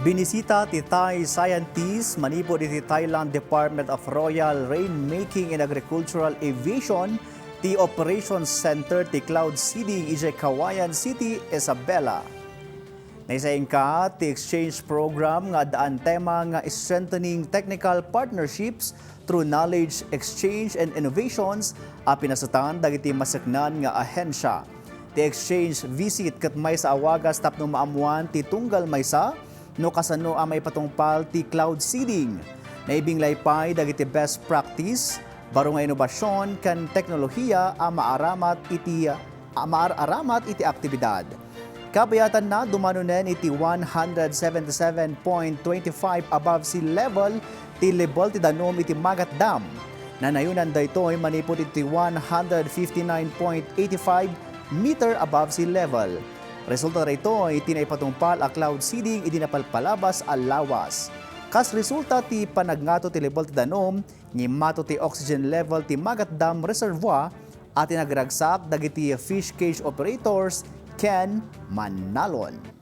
Binisita ti Thai scientists manipod iti Thailand Department of Royal Rainmaking and Agricultural Aviation ti Operations Center ti Cloud Seeding ije Kawayan City, Isabela. Naisaing ka ti exchange program nga daan tema nga strengthening technical partnerships through knowledge exchange and innovations a pinasutan dagiti masaknan nga ahensya. Ti exchange visit ket may sa awagas tapno maamuan ti tunggal maysa no kasano ang may patungpal ti cloud seeding. Naibinglay pay dagiti best practice baro nga inobasyon kan teknolohiya a maaramat iti aktibidad. Kabayatan na dumanunen iti 177.25 above sea level ti level ti danom iti Magat Dam. Nanayunan daytoy manipod iti 159.85 meter above sea level. Resulta rito ay tinaipatungpal a cloud seeding idinapalpalabas a lawas. Kas resulta ti panagnato ti level ti danom, ni mato ti oxygen level ti Magat Dam Reservoir at tinagragsak dagiti fish cage operators ken Manalon.